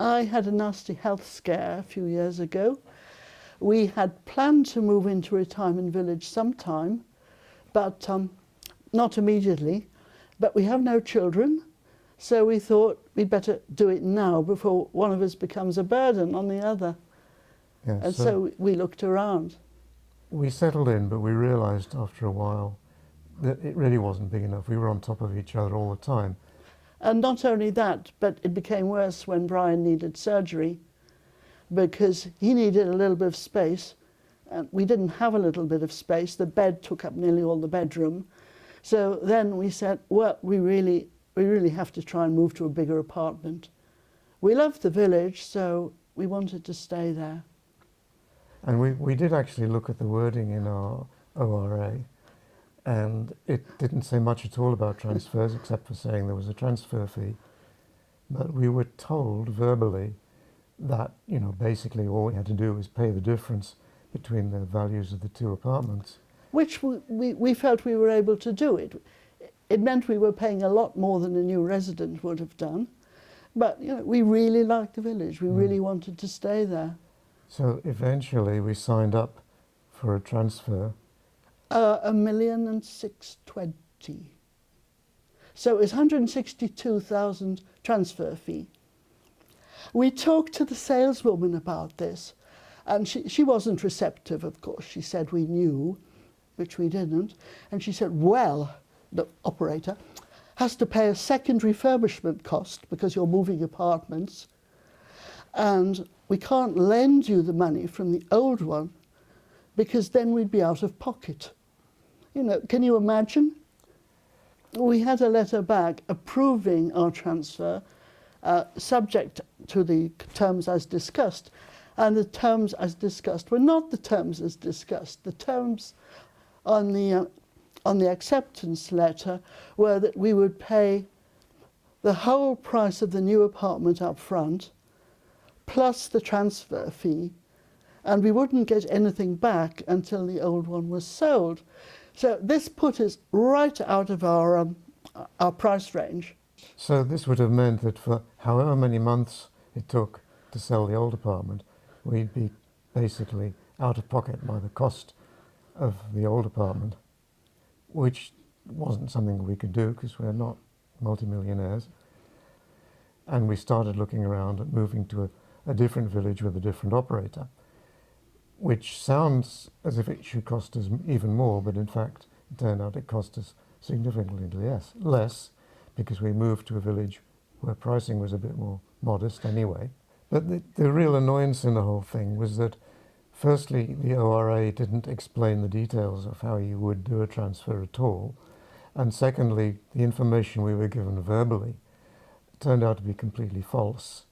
I had a nasty health scare a few years ago. We had planned to move into a retirement village sometime, but not immediately. But we have no children, so we thought we'd better do it now before one of us becomes a burden on the other. Yes, And so we looked around. we settled in, but we realised after a while that it really wasn't big enough. We were on top of each other all the time. And not only that, but it became worse when Brian needed surgery, because he needed a little bit of space, and we didn't have a little bit of space. The bed took up nearly all the bedroom. So then we said, well, we really have to try and move to a bigger apartment. We loved the village, so we wanted to stay there. And we did actually look at the wording in our ORA, and it didn't say much at all about transfers, except for saying there was a transfer fee. But we were told verbally that, you know, basically all we had to do was pay the difference between the values of the two apartments. Which we felt we were able to do it. It meant we were paying a lot more than a new resident would have done. But, you know, we really liked the village. We really wanted to stay there. So eventually we signed up for a transfer. 1,620,000. So it's 162,000 transfer fee. We talked to the saleswoman about this, and she wasn't receptive, of course. She said we knew, which we didn't. And she said, well, the operator has to pay a second refurbishment cost because you're moving apartments, and we can't lend you the money from the old one because then we'd be out of pocket. You know, can you imagine? We had a letter back approving our transfer, subject to the terms as discussed, and the terms as discussed were not the terms as discussed. The terms on the acceptance letter were that we would pay the whole price of the new apartment up front, plus the transfer fee, and we wouldn't get anything back until the old one was sold. So this put us right out of our price range. So this would have meant that for however many months it took to sell the old apartment, we'd be basically out of pocket by the cost of the old apartment, which wasn't something we could do because we're not multimillionaires. And we started looking around at moving to a different village with a different operator, which sounds as if it should cost us even more, but in fact it turned out it cost us significantly less because we moved to a village where pricing was a bit more modest anyway. But the real annoyance in the whole thing was that firstly, the ORA didn't explain the details of how you would do a transfer at all, and secondly, the information we were given verbally turned out to be completely false.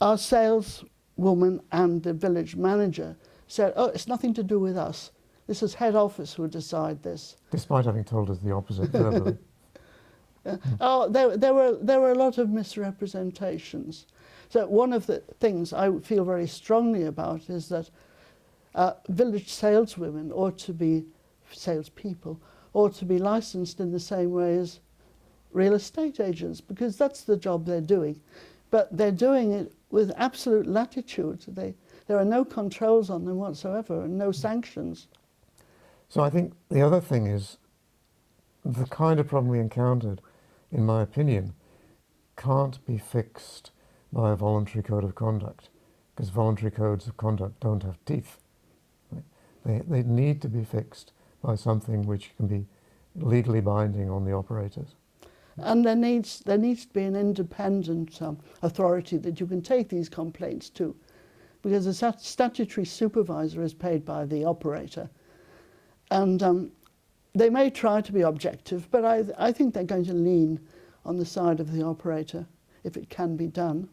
Our saleswoman and the village manager said, oh, it's nothing to do with us. This is head office who decide this. Despite having told us the opposite verbally. Oh, there were a lot of misrepresentations. So one of the things I feel very strongly about is that village saleswomen ought to be, salespeople, ought to be licensed in the same way as real estate agents, because that's the job they're doing. But they're doing it with absolute latitude. There are no controls on them whatsoever and no sanctions. So I think the other thing is the kind of problem we encountered, in my opinion, can't be fixed by a voluntary code of conduct, because voluntary codes of conduct don't have teeth. Right? They need to be fixed by something which can be legally binding on the operators. And there needs to be an independent authority that you can take these complaints to, because the statutory supervisor is paid by the operator. And they may try to be objective, but I think they're going to lean on the side of the operator if it can be done.